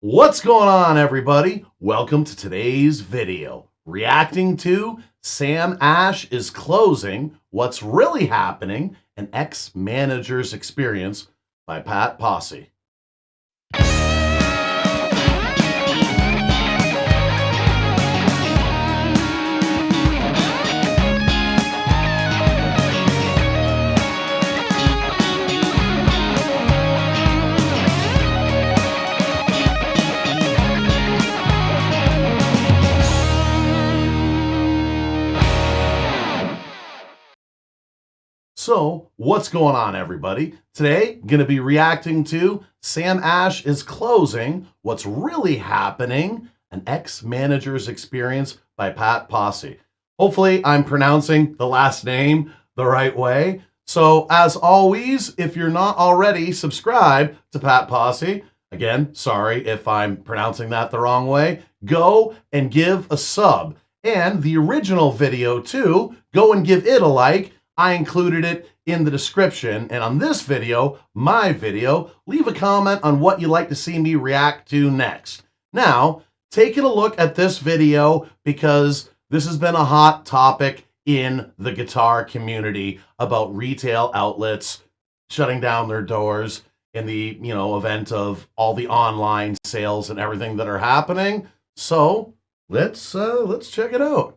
What's going on, everybody? Welcome to today's video. Reacting to Sam Ash is closing, What's Really Happening, an Ex-Manager's Experience by Pat Posse. So, what's going on, everybody? Today, going to be reacting to Sam Ash is closing, What's Really Happening, an Ex-Manager's Experience by Pat Posse. Hopefully, I'm pronouncing the last name the right way. So, as always, if you're not already subscribed to Pat Posse, again, sorry if I'm pronouncing that the wrong way, go and give a sub. And the original video, too, go and give it a like. I included it in the description. And on this video, my video, leave a comment on what you'd like to see me react to next. Now, taking a look at this video because this has been a hot topic in the guitar community about retail outlets shutting down their doors in the, event of all the online sales and everything that are happening. So let's check it out.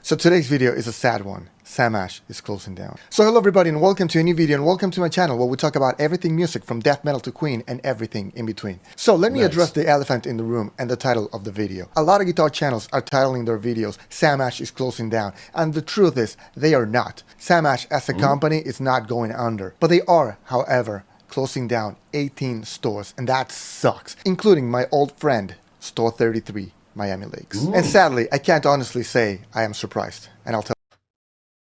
So today's video is a sad one. Sam Ash is closing down. So hello everybody and welcome to a new video and welcome to my channel where we talk about everything music from death metal to Queen and everything in between. So let me address the elephant in the room and the title of the video. A lot of guitar channels are titling their videos Sam Ash is closing down, and the truth is they are not. Sam Ash as a company is not going under, but they are, however, closing down 18 stores, and that sucks, including my old friend Store 33. Miami Lakes. And sadly, I can't honestly say I am surprised, and I'll tell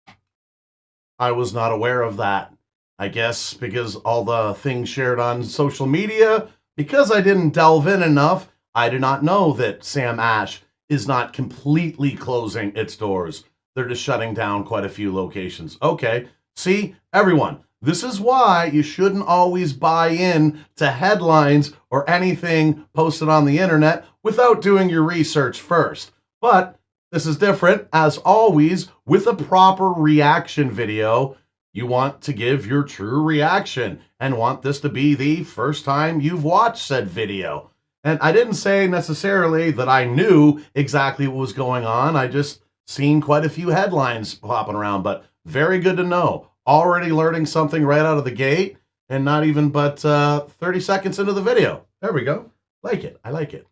you. I was not aware of that. I guess because all the things shared on social media, because I didn't delve in enough, I do not know that Sam Ash is not completely closing its doors. They're just shutting down quite a few locations. Okay, see, everyone, this is why you shouldn't always buy in to headlines or anything posted on the internet without doing your research first. But this is different. As always, with a proper reaction video, you want to give your true reaction and want this to be the first time you've watched said video. And I didn't say necessarily that I knew exactly what was going on. I just seen quite a few headlines popping around, but very good to know. Already learning something right out of the gate, and not even but 30 seconds into the video. There we go. Like it. I like it.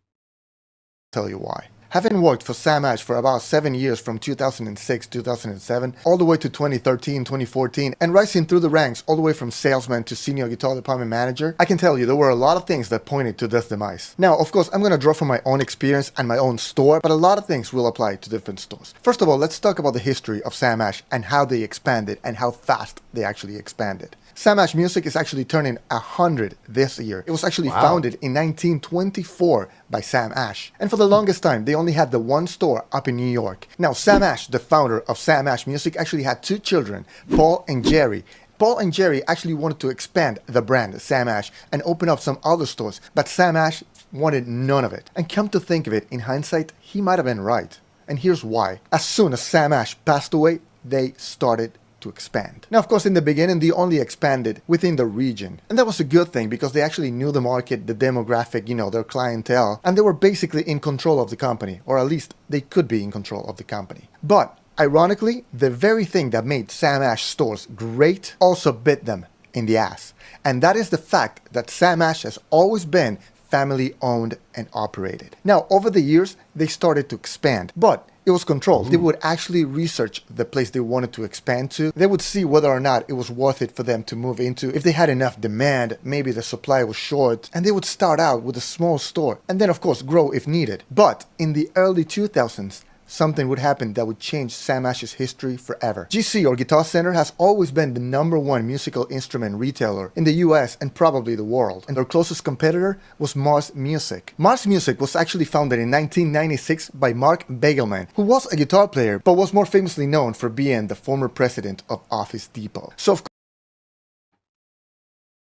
Tell you why. Having worked for Sam Ash for about 7 years from 2006, 2007, all the way to 2013, 2014, and rising through the ranks all the way from salesman to senior guitar department manager, I can tell you there were a lot of things that pointed to this demise. Now, of course, I'm going to draw from my own experience and my own store, but a lot of things will apply to different stores. First of all, let's talk about the history of Sam Ash and how they expanded and how fast they actually expanded. Sam Ash Music is actually turning 100 this year. It was actually founded in 1924 by Sam Ash. And for the longest time, they only had the one store up in New York. Now, Sam Ash, the founder of Sam Ash Music, actually had two children, Paul and Jerry. Paul and Jerry actually wanted to expand the brand, Sam Ash, and open up some other stores, but Sam Ash wanted none of it. And come to think of it, in hindsight, he might have been right. And here's why. As soon as Sam Ash passed away, they started to expand. Now, of course, in the beginning, they only expanded within the region. And that was a good thing because they actually knew the market, the demographic, their clientele, and they were basically in control of the company, or at least they could be in control of the company. But ironically, the very thing that made Sam Ash stores great also bit them in the ass. And that is the fact that Sam Ash has always been family owned and operated. Now, over the years, they started to expand, but it was controlled. They would actually research the place they wanted to expand to. They would see whether or not it was worth it for them to move into. If they had enough demand, maybe the supply was short, and they would start out with a small store and then of course grow if needed. But in the early 2000s, something would happen that would change Sam Ash's history forever. GC, or Guitar Center, has always been the #1 musical instrument retailer in the US and probably the world, and their closest competitor was Mars Music. Mars Music was actually founded in 1996 by Mark Begelman, who was a guitar player but was more famously known for being the former president of Office Depot. So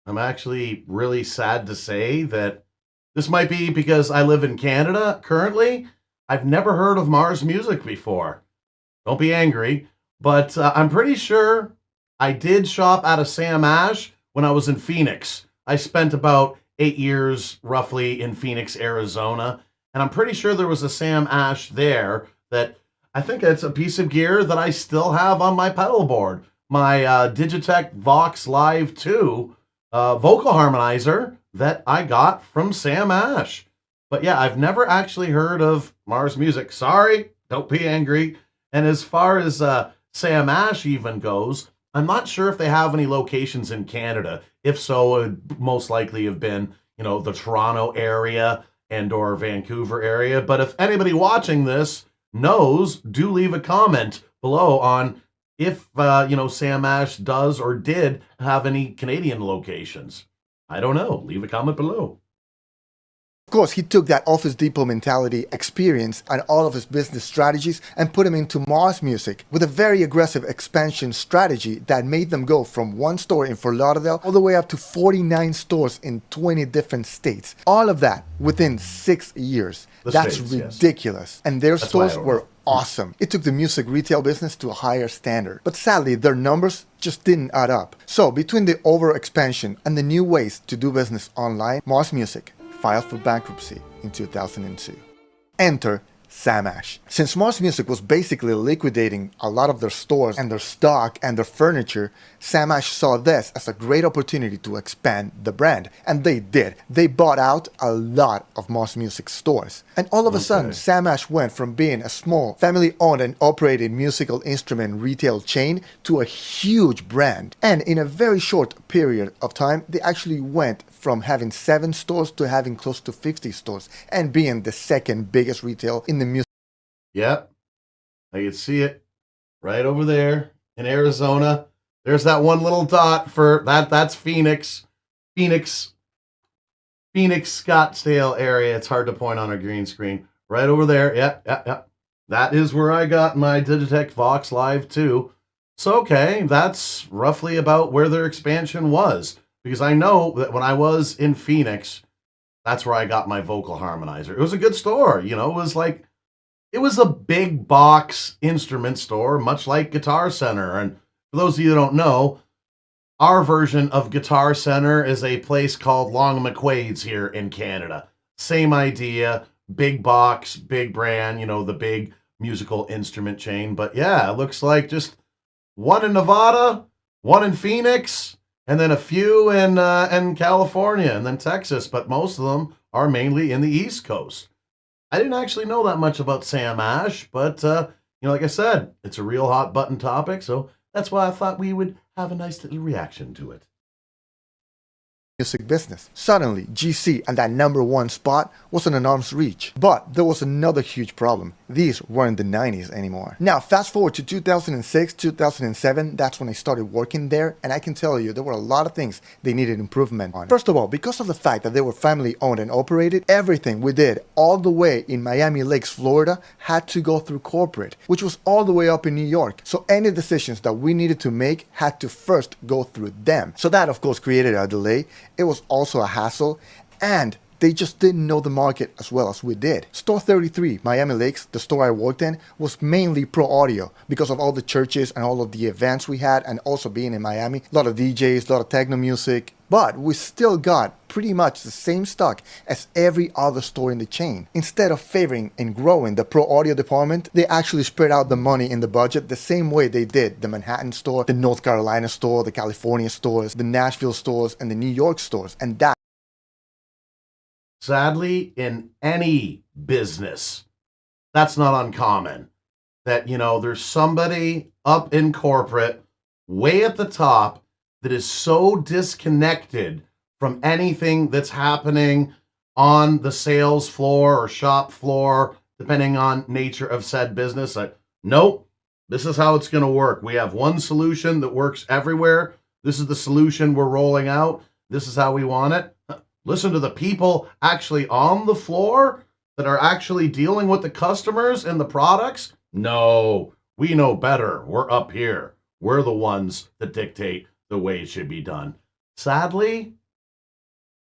I'm actually really sad to say that this might be because I live in Canada currently. I've never heard of Mars Music before. Don't be angry, but I'm pretty sure I did shop at a Sam Ash when I was in Phoenix. I spent about 8 years roughly in Phoenix, Arizona, and I'm pretty sure there was a Sam Ash there that I think it's a piece of gear that I still have on my pedal board. My Digitech Vox Live 2 vocal harmonizer that I got from Sam Ash. But yeah, I've never actually heard of Mars Music. Sorry, don't be angry. And as far as Sam Ash even goes, I'm not sure if they have any locations in Canada. If so, it would most likely have been, the Toronto area and or Vancouver area. But if anybody watching this knows, do leave a comment below on if, Sam Ash does or did have any Canadian locations. I don't know. Leave a comment below. Of course, he took that Office Depot mentality, experience, and all of his business strategies and put them into Mars Music with a very aggressive expansion strategy that made them go from one store in Fort Lauderdale all the way up to 49 stores in 20 different states. All of that within 6 years. That's ridiculous. Yes. And their stores were awesome. It took the music retail business to a higher standard. But sadly, their numbers just didn't add up. So between the over-expansion and the new ways to do business online, Mars Music filed for bankruptcy in 2002. Enter Sam Ash. Since Mars Music was basically liquidating a lot of their stores and their stock and their furniture, Sam Ash saw this as a great opportunity to expand the brand. And they did. They bought out a lot of Mars Music stores. And all of a sudden, Sam Ash went from being a small, family-owned and operated musical instrument retail chain to a huge brand. And in a very short period of time, they actually went from having 7 stores to having close to 50 stores and being the second biggest retail in the music. Yep, I can see it right over there in Arizona. There's that one little dot for that. That's Phoenix, Scottsdale area. It's hard to point on a green screen. Right over there. Yep. That is where I got my Digitech Vox Live 2. So, okay, that's roughly about where their expansion was. Because I know that when I was in Phoenix, that's where I got my vocal harmonizer. It was a good store, it was a big box instrument store, much like Guitar Center. And for those of you who don't know, our version of Guitar Center is a place called Long McQuaid's here in Canada. Same idea, big box, big brand, the big musical instrument chain. But yeah, it looks like just one in Nevada, one in Phoenix, and then a few in California and then Texas, but most of them are mainly in the East Coast. I didn't actually know that much about Sam Ash, but, like I said, it's a real hot button topic, so that's why I thought we would have a nice little reaction to it. Music business. Suddenly, GC and that #1 spot was an arm's reach. But there was another huge problem. These weren't the 90s anymore. Now, fast forward to 2006, 2007, that's when I started working there, and I can tell you there were a lot of things they needed improvement on. First of all, because of the fact that they were family owned and operated, everything we did all the way in Miami Lakes, Florida, had to go through corporate, which was all the way up in New York. So any decisions that we needed to make had to first go through them. So that, of course, created a delay. It was also a hassle, and they just didn't know the market as well as we did. Store 33, Miami Lakes, the store I worked in, was mainly pro audio because of all the churches and all of the events we had, and also being in Miami, a lot of DJs, a lot of techno music. But we still got pretty much the same stock as every other store in the chain. Instead of favoring and growing the pro audio department, they actually spread out the money in the budget the same way they did the Manhattan store, the North Carolina store, the California stores, the Nashville stores, and the New York stores. And that, sadly, in any business, that's not uncommon. That, there's somebody up in corporate, way at the top, that is so disconnected from anything that's happening on the sales floor or shop floor, depending on nature of said business. Like, nope, this is how it's going to work. We have one solution that works everywhere. This is the solution we're rolling out. This is how we want it. Listen to the people actually on the floor that are actually dealing with the customers and the products. No, we know better. We're up here. We're the ones that dictate the way it should be done. Sadly,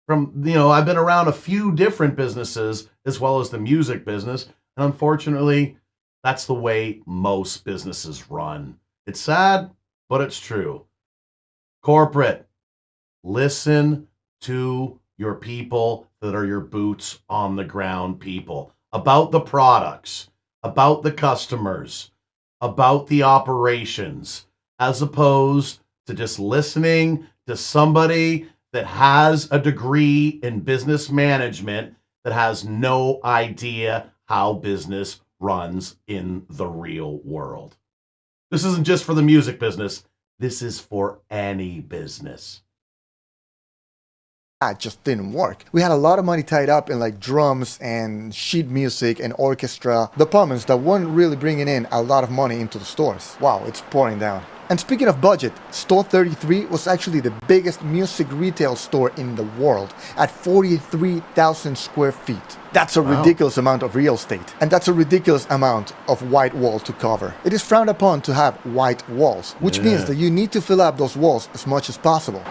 I've been around a few different businesses as well as the music business, and unfortunately, that's the way most businesses run. It's sad, but it's true. Corporate, listen to your people that are your boots on the ground people about the products, about the customers, about the operations, as opposed to just listening to somebody that has a degree in business management that has no idea how business runs in the real world. This isn't just for the music business, this is for any business. That just didn't work. We had a lot of money tied up in like drums and sheet music and orchestra departments that weren't really bringing in a lot of money into the stores. Wow, it's pouring down. And speaking of budget, Store 33 was actually the biggest music retail store in the world at 43,000 square feet. That's a ridiculous amount of real estate. And that's a ridiculous amount of white wall to cover. It is frowned upon to have white walls, which means that you need to fill up those walls as much as possible.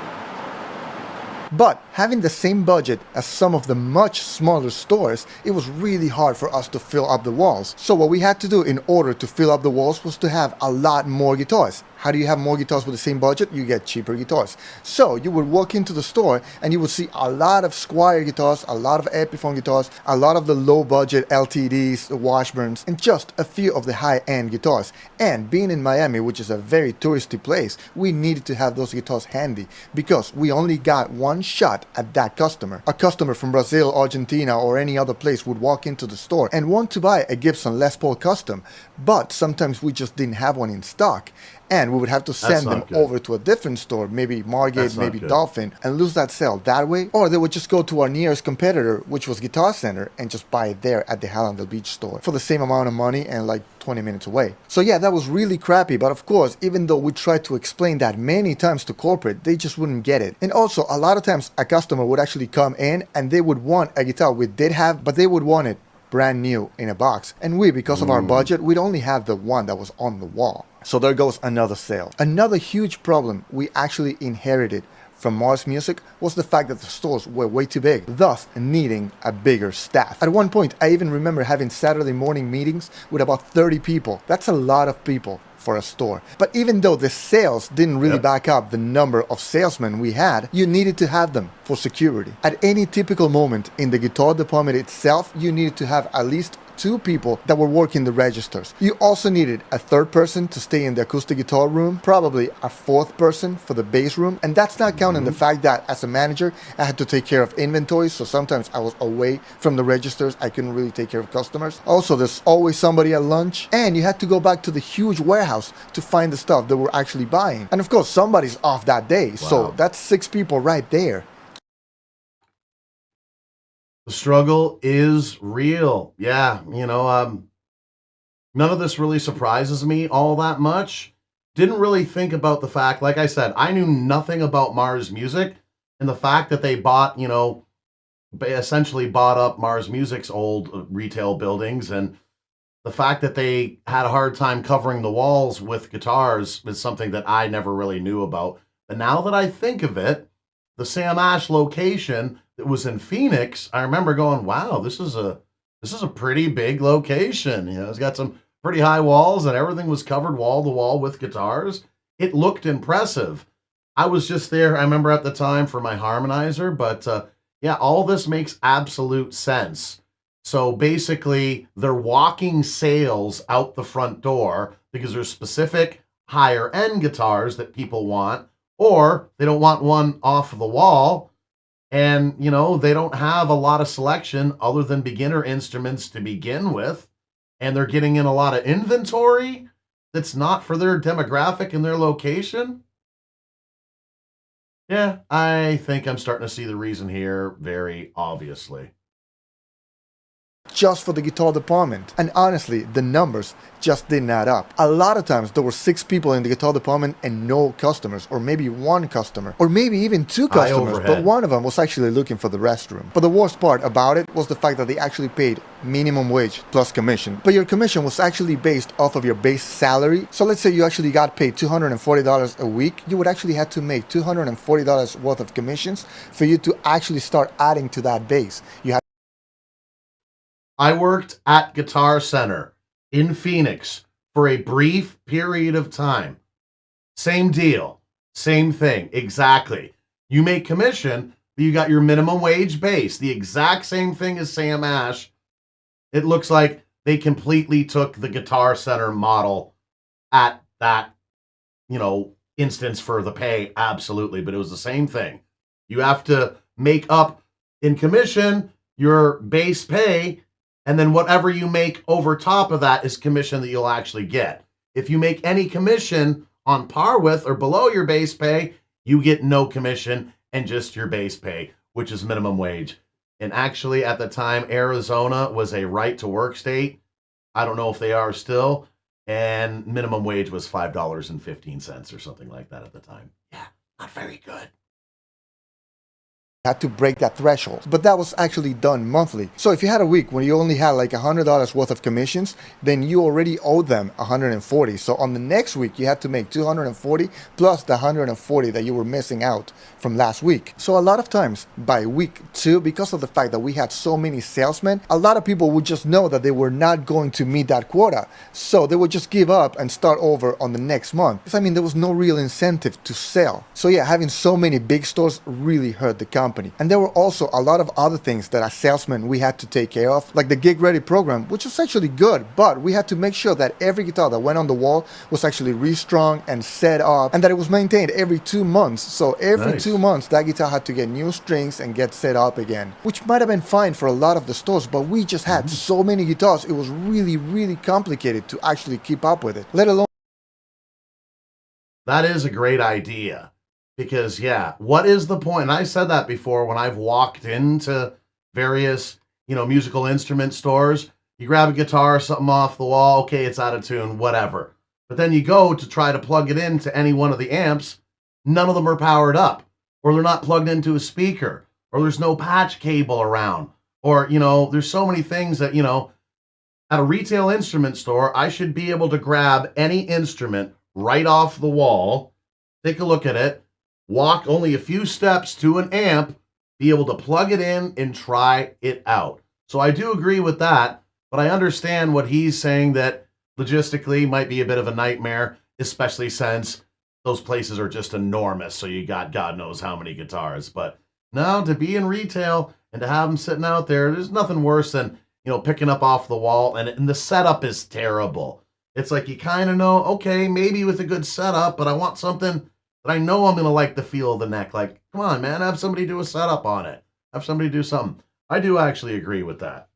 But having the same budget as some of the much smaller stores, it was really hard for us to fill up the walls. So what we had to do in order to fill up the walls was to have a lot more guitars. How do you have more guitars with the same budget? You get cheaper guitars. So you would walk into the store and you would see a lot of Squier guitars, a lot of Epiphone guitars, a lot of the low budget LTDs, the Washburns, and just a few of the high-end guitars. And being in Miami, which is a very touristy place, we needed to have those guitars handy because we only got one shot at that customer. A customer from Brazil, Argentina, or any other place would walk into the store and want to buy a Gibson Les Paul Custom, but sometimes we just didn't have one in stock. And we would have to send them over to a different store, maybe Margate, maybe Dolphin, and lose that sale that way. Or they would just go to our nearest competitor, which was Guitar Center, and just buy it there at the Hallandale Beach store for the same amount of money and like 20 minutes away. So yeah, that was really crappy. But of course, even though we tried to explain that many times to corporate, they just wouldn't get it. And also, a lot of times a customer would actually come in and they would want a guitar we did have, but they would want it brand new in a box. And we, because of our budget, we'd only have the one that was on the wall. So there goes another sale. Another huge problem we actually inherited from Mars Music was the fact that the stores were way too big, thus needing a bigger staff. At one point, I even remember having Saturday morning meetings with about 30 people. That's a lot of people for a store. But even though the sales didn't really back up the number of salesmen we had, you needed to have them for security. At any typical moment in the guitar department itself, you needed to have at least 2 people that were working the registers. You also needed a 3rd person to stay in the acoustic guitar room, probably a 4th person for the bass room, and that's not counting the fact that as a manager, I had to take care of inventory, so sometimes I was away from the registers, I couldn't really take care of customers. Also, there's always somebody at lunch, and you had to go back to the huge warehouse to find the stuff that we're actually buying. And of course, somebody's off that day, so that's 6 people right there. The struggle is real. Yeah, none of this really surprises me all that much. Didn't really think about the fact, like I said, I knew nothing about Mars Music, and the fact that they bought, essentially bought up Mars Music's old retail buildings, and the fact that they had a hard time covering the walls with guitars is something that I never really knew about. But now that I think of it, the Sam Ash location that was in Phoenix, I remember going, wow, this is a pretty big location. It's got some pretty high walls and everything was covered wall to wall with guitars. It looked impressive. I was just there, I remember at the time, for my harmonizer, but yeah, all this makes absolute sense. So basically, they're walking sales out the front door because there's specific higher end guitars that people want, or they don't want one off the wall. And, they don't have a lot of selection other than beginner instruments to begin with. And they're getting in a lot of inventory that's not for their demographic and their location. Yeah, I think I'm starting to see the reason here very obviously. just for the guitar department. And honestly, the numbers just didn't add up. A lot of times there were 6 people in the guitar department and no customers, or maybe 1 customer, or maybe even 2 High customers, overhead. but one of them was actually looking for the restroom. But the worst part about it was the fact that they actually paid minimum wage plus commission. But your commission was actually based off of your base salary. So let's say you actually got paid $240 a week, you would actually have to make $240 worth of commissions for you to actually start adding to that base. I worked at Guitar Center in Phoenix for a brief period of time. Same deal, same thing, exactly. You make commission, but you got your minimum wage base. The exact same thing as Sam Ash. It looks like they completely took the Guitar Center model at that, instance for the pay, absolutely, but it was the same thing. You have to make up in commission your base pay, and then whatever you make over top of that is commission that you'll actually get. If you make any commission on par with or below your base pay, you get no commission and just your base pay, which is minimum wage. And actually, at the time, Arizona was a right-to-work state. I don't know if they are still. And minimum wage was $5.15 or something like that at the time. Yeah, not very good. Had to break that threshold, but that was actually done monthly. So if you had a week when you only had like $100 worth of commissions, then you already owed them $140. So on the next week you had to make $240 plus the $140 that you were missing out from last week. So a lot of times by week 2, because of the fact that we had so many salesmen, a lot of people would just know that they were not going to meet that quota, so they would just give up and start over on the next month. Because, there was no real incentive to sell. So yeah, having so many big stores really hurt the company. And there were also a lot of other things that as salesmen we had to take care of, like the Gig Ready program, which was actually good, but we had to make sure that every guitar that went on the wall was actually restrung and set up, and that it was maintained every 2 months. So every 2 months that guitar had to get new strings and get set up again, which might have been fine for a lot of the stores, but we just had so many guitars, it was really, really complicated to actually keep up with it, let alone. That is a great idea. Because, yeah, what is the point? And I said that before when I've walked into various, musical instrument stores. You grab a guitar, something off the wall, okay, it's out of tune, whatever. But then you go to try to plug it into any one of the amps, none of them are powered up, or they're not plugged into a speaker, or there's no patch cable around, or, there's so many things that, at a retail instrument store, I should be able to grab any instrument right off the wall, take a look at it, walk only a few steps to an amp, be able to plug it in and try it out. So I do agree with that, but I understand what he's saying that logistically might be a bit of a nightmare, especially since those places are just enormous. So you got God knows how many guitars. But no, to be in retail and to have them sitting out there, there's nothing worse than, picking up off the wall, and the setup is terrible. It's like you kind of know, okay, maybe with a good setup, but I want something that I know I'm going to like the feel of the neck. Like, come on, man, have somebody do a setup on it. Have somebody do something. I do actually agree with that.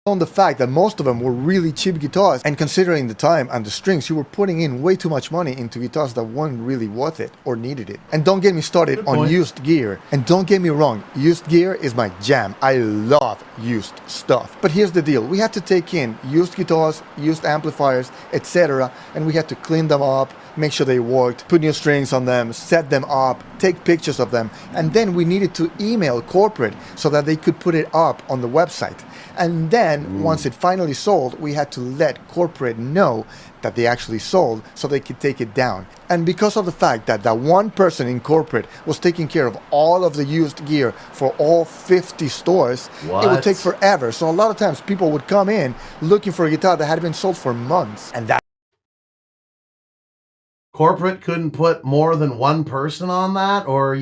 On the fact that most of them were really cheap guitars, and considering the time and the strings, you were putting in way too much money into guitars that weren't really worth it or needed it. And don't get me started on used gear. And don't get me wrong, used gear is my jam. I love used stuff. But here's the deal. We had to take in used guitars, used amplifiers, etc. and we had to clean them up, make sure they worked, put new strings on them, set them up, take pictures of them, and then we needed to email corporate so that they could put it up on the website. And then once it finally sold, we had to let corporate know that they actually sold so they could take it down. And because of the fact that that one person in corporate was taking care of all of the used gear for all 50 stores, it would take forever. So a lot of times people would come in looking for a guitar that had been sold for months. And that corporate couldn't put more than one person on that, or,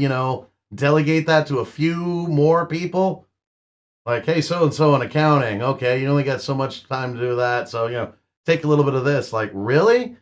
delegate that to a few more people. Like, hey, so-and-so in accounting. Okay, you only got so much time to do that. So, take a little bit of this. Like, really?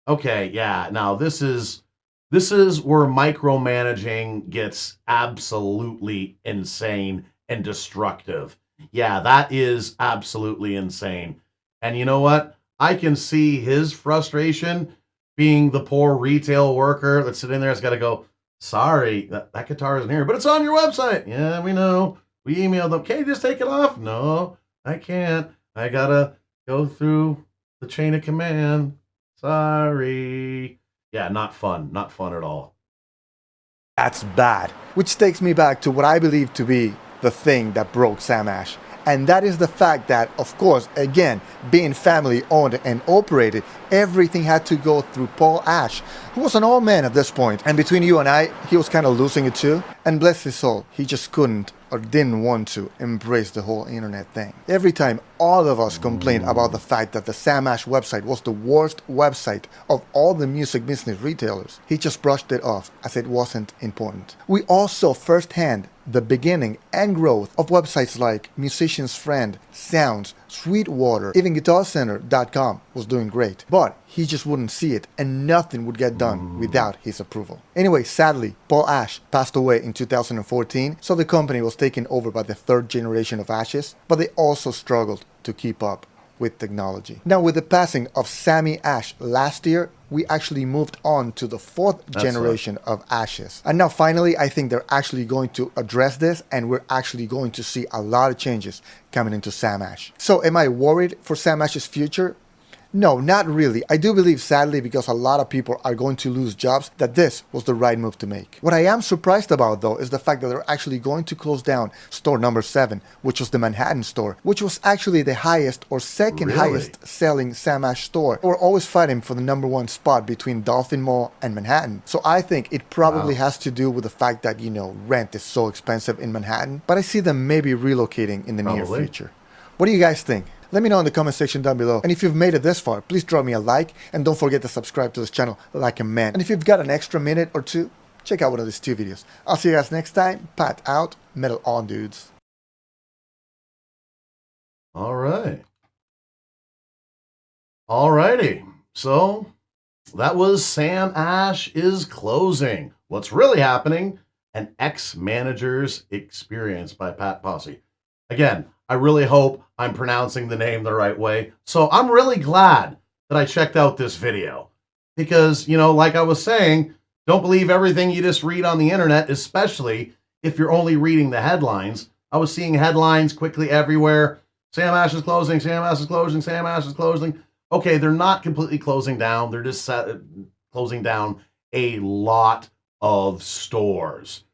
Okay, yeah. Now this is where micromanaging gets absolutely insane and destructive. Yeah, that is absolutely insane. And you know what? I can see his frustration being the poor retail worker that's sitting there has got to go, sorry, that guitar isn't here, but it's on your website. Yeah, we know. We emailed them, can you just take it off? No, I can't. I gotta go through the chain of command. Sorry. Yeah, not fun. Not fun at all. That's bad. Which takes me back to what I believe to be the thing that broke Sam Ash. And that is the fact that, of course, again, being family owned and operated, everything had to go through Paul Ash, who was an old man at this point. And between you and I, he was kind of losing it too. And bless his soul, he just couldn't or didn't want to embrace the whole internet thing. Every time all of us complained about the fact that the Sam Ash website was the worst website of all the music business retailers, he just brushed it off as it wasn't important. We all saw firsthand the beginning and growth of websites like Musician's Friend, Sounds, Sweetwater, even GuitarCenter.com was doing great. But he just wouldn't see it, and nothing would get done without his approval. Anyway, sadly, Paul Ash passed away in 2014, so the company was taken over by the third generation of Ashes, but they also struggled to keep up with technology. Now, with the passing of Sammy Ash last year, we actually moved on to the fourth generation of Ashes. And now finally, I think they're actually going to address this, and we're actually going to see a lot of changes coming into Sam Ash. So am I worried for Sam Ash's future? No, not really. I do believe, sadly, because a lot of people are going to lose jobs, that this was the right move to make. What I am surprised about, though, is the fact that they're actually going to close down store number 7, which was the Manhattan store, which was actually the highest or second highest selling Sam Ash store. They were always fighting for the number 1 spot between Dolphin Mall and Manhattan. So I think it probably has to do with the fact that, rent is so expensive in Manhattan. But I see them maybe relocating in the near future. What do you guys think? Let me know in the comment section down below. And if you've made it this far, please drop me a like, and don't forget to subscribe to this channel like a man. And if you've got an extra minute or two, check out one of these 2 videos. I'll see you guys next time. Pat out, metal on, dudes. All right. Alrighty. So that was Sam Ash is closing. What's really happening? An ex-manager's experience by Pat Posse. Again, I really hope I'm pronouncing the name the right way. So I'm really glad that I checked out this video because, like I was saying, don't believe everything you just read on the internet, especially if you're only reading the headlines. I was seeing headlines quickly everywhere. Sam Ash is closing, Sam Ash is closing, Sam Ash is closing. Okay, they're not completely closing down. They're just closing down a lot of stores.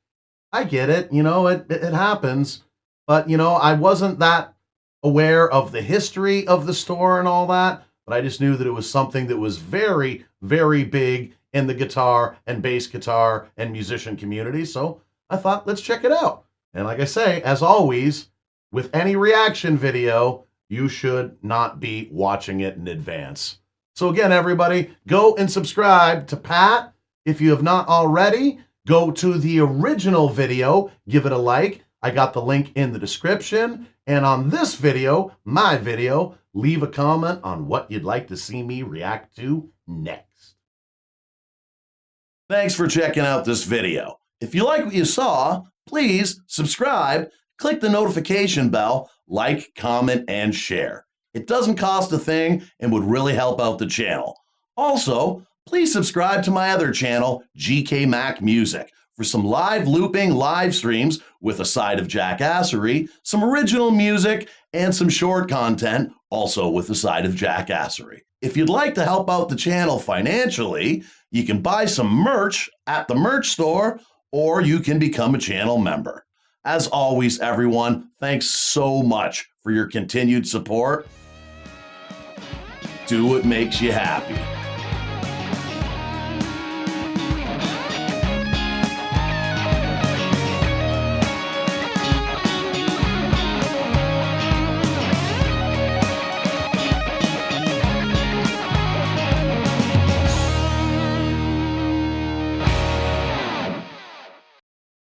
I get it. It happens. But, I wasn't that aware of the history of the store and all that, but I just knew that it was something that was very, very big in the guitar and bass guitar and musician community. So I thought, let's check it out. And like I say, as always, with any reaction video, you should not be watching it in advance. So again, everybody, go and subscribe to Pat. If you have not already, go to the original video, give it a like. I got the link in the description. And on this video, my video, leave a comment on what you'd like to see me react to next. Thanks for checking out this video. If you like what you saw, please subscribe, click the notification bell, like, comment, and share. It doesn't cost a thing and would really help out the channel. Also, please subscribe to my other channel, GK Mac Music, for some live looping live streams with a side of jackassery, some original music, and some short content, also with a side of jackassery. If you'd like to help out the channel financially, you can buy some merch at the merch store, or you can become a channel member. As always, everyone, thanks so much for your continued support. Do what makes you happy.